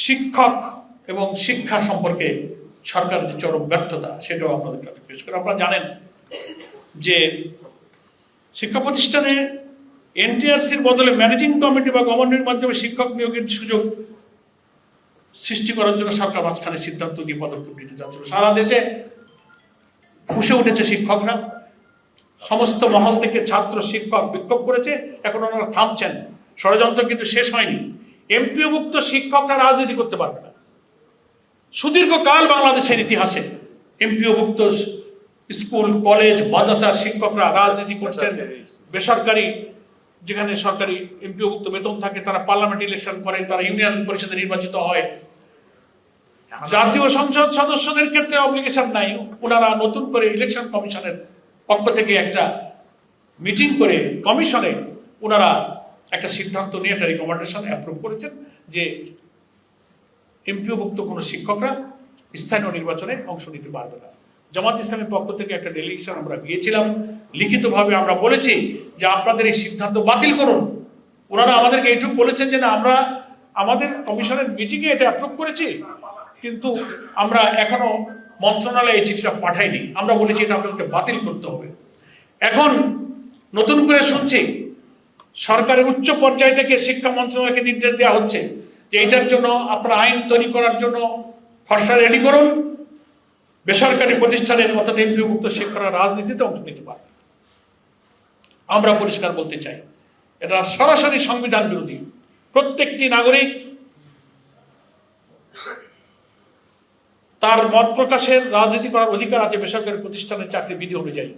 শিক্ষক এবং শিক্ষা সম্পর্কে সরকারের যে চরম ব্যর্থতা সেটাও আপনাদের কাছে পেশ করে। আপনারা জানেন যে শিক্ষা প্রতিষ্ঠানে এনটিআরসির বদলে ম্যানেজিং কমিটি বা গভর্নমেন্টের মাধ্যমে শিক্ষক নিয়োগের সুযোগ সৃষ্টি করার জন্য সরকার মাঝখানে সিদ্ধান্ত দিয়ে পদক্ষেপ নিতে যাচ্ছিল। সারা দেশে ফুঁসে উঠেছে শিক্ষকরা, সমস্ত মহল থেকে ছাত্র শিক্ষক বিক্ষোভ করেছে, এখন ওনারা থামছেন। ষড়যন্ত্র কিন্তু শেষ হয়নি। এমপিওভুক্ত শিক্ষকরা রাজনীতি করতে পারবে না। সুদীর্ঘকাল বাংলাদেশের ইতিহাসে এমপিওভুক্ত স্কুল কলেজ মাদ্রাসার শিক্ষকরা রাজনীতি করছেন। বেসরকারি যেখানে সরকারি এমপিওভুক্ত বেতন থাকে তারা পার্লামেন্ট ইলেকশন করে, তারা ইউনিয়ন পরিষদে নির্বাচিত হয়। জাতীয় সংসদ সদস্যদের ক্ষেত্রে অব্লিগেশন নাই। ওনারা নতুন করে ইলেকশন কমিশনের পক্ষ থেকে একটা মিটিং করে কমিশনে ওনারা একটা সিদ্ধান্ত নিয়ে একটা রিকমেন্ডেশন অ্যাপ্রুভ করেছেন যে এমপিওভুক্ত কোনো শিক্ষকরা স্থানীয় নির্বাচনে অংশ নিতে পারবে না। জামাত ইসলামের পক্ষ থেকে একটা ডেলিগেশন আমরা গিয়েছিলাম, লিখিতভাবে আমরা বলেছি যে আপনাদের এই সিদ্ধান্ত বাতিল করুন। ওনারা আমাদেরকে এইটুকু বলেছেন যে না, আমরা আমাদের কমিশনের মিটিংয়ে এটা অ্যাপ্রুভ করেছি, কিন্তু আমরা এখনো মন্ত্রণালয়ে এই চিঠিটা পাঠাইনি। আমরা বলেছি এটা আপনাদেরকে বাতিল করতে হবে। এখন নতুন করে শুনছি সরকারের উচ্চ পর্যায় থেকে শিক্ষা মন্ত্রণালয়কে নির্দেশ দেওয়া হচ্ছে যে এটার জন্য আপনারা আইন তৈরি করার জন্য খসড়া রেডি করুন। বেসরকারি প্রতিষ্ঠানের অর্থাৎ এমপিওভুক্ত শিক্ষকরা রাজনীতিতে অংশ নিতে পারবে। আমরা পরিষ্কার বলতে চাই এটা সরাসরি সংবিধান বিরোধী। প্রত্যেকটি নাগরিক তার মত প্রকাশের রাজনীতি করার অধিকার আছে বেসরকারি প্রতিষ্ঠানের চাকরি বিধি অনুযায়ী।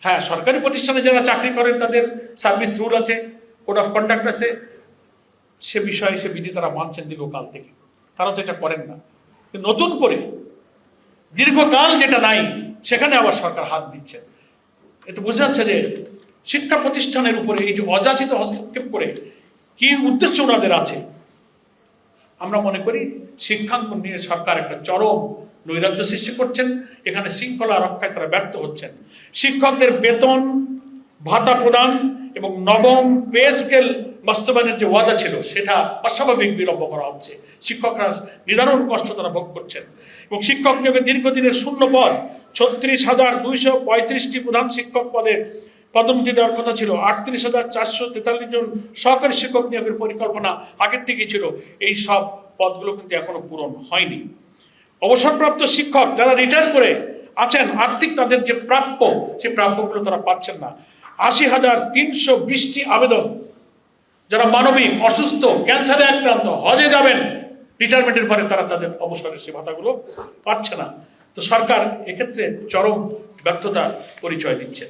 হ্যাঁ, সরকারি প্রতিষ্ঠানে যারা চাকরি করেন তাদের সার্ভিস রুল আছে, কোড অফ কন্ডাক্ট আছে, সে বিষয়ে সে বিধি তারা মানছেন দীর্ঘকাল থেকে। তারা তো এটা করেন না। নতুন করে দীর্ঘকাল যেটা নাই সেখানে আবার সরকার হাত দিচ্ছে। এটা বোঝা যাচ্ছে যে শিক্ষা প্রতিষ্ঠানের উপরে এই যে অযাচিত হস্তক্ষেপ করে কি উদ্দেশ্য ওনাদের আছে। আমরা মনে করি শিক্ষাঙ্গন নিয়ে সরকার একটা চরম নৈরাজ্য সৃষ্টি করছেন। এখানে শৃঙ্খলা রক্ষায় তারা ব্যর্থ হচ্ছেন। শিক্ষকদের বেতন ভাতা প্রদান এবং নবম পে স্কেল বাস্তবায়নের যে ওয়াদা ছিল সেটা অস্বাভাবিক বিলম্ব করা হচ্ছে। শিক্ষকরা নিদারুণ কষ্ট তারা ভোগ করছেন এবং শিক্ষক নিয়োগের দীর্ঘদিনের শূন্য পদ 36,235টি প্রধান শিক্ষক পদে পদোন্নতি দেওয়ার কথা ছিল। 38,443 জন সহকারী শিক্ষক নিয়োগের পরিকল্পনা আগের থেকেই ছিল। এই সব পদগুলো কিন্তু এখনো পূরণ হয়নি। অবসরপ্রাপ্ত শিক্ষক যারা রিটায়ার করে আছেন, আর্থিক তাদের যে প্রাপ্য সেই প্রাপ্যগুলো তারা পাচ্ছেন না। 80,320টি আবেদন যারা মানবিক, অসুস্থ, ক্যান্সারে আক্রান্ত, হজে যাবেন, রিটায়ারমেন্টের পরে তারা তাদের অবসরের সে ভাতাগুলো পাচ্ছে না। তো সরকার এক্ষেত্রে চরম ব্যর্থতার পরিচয় দিচ্ছে।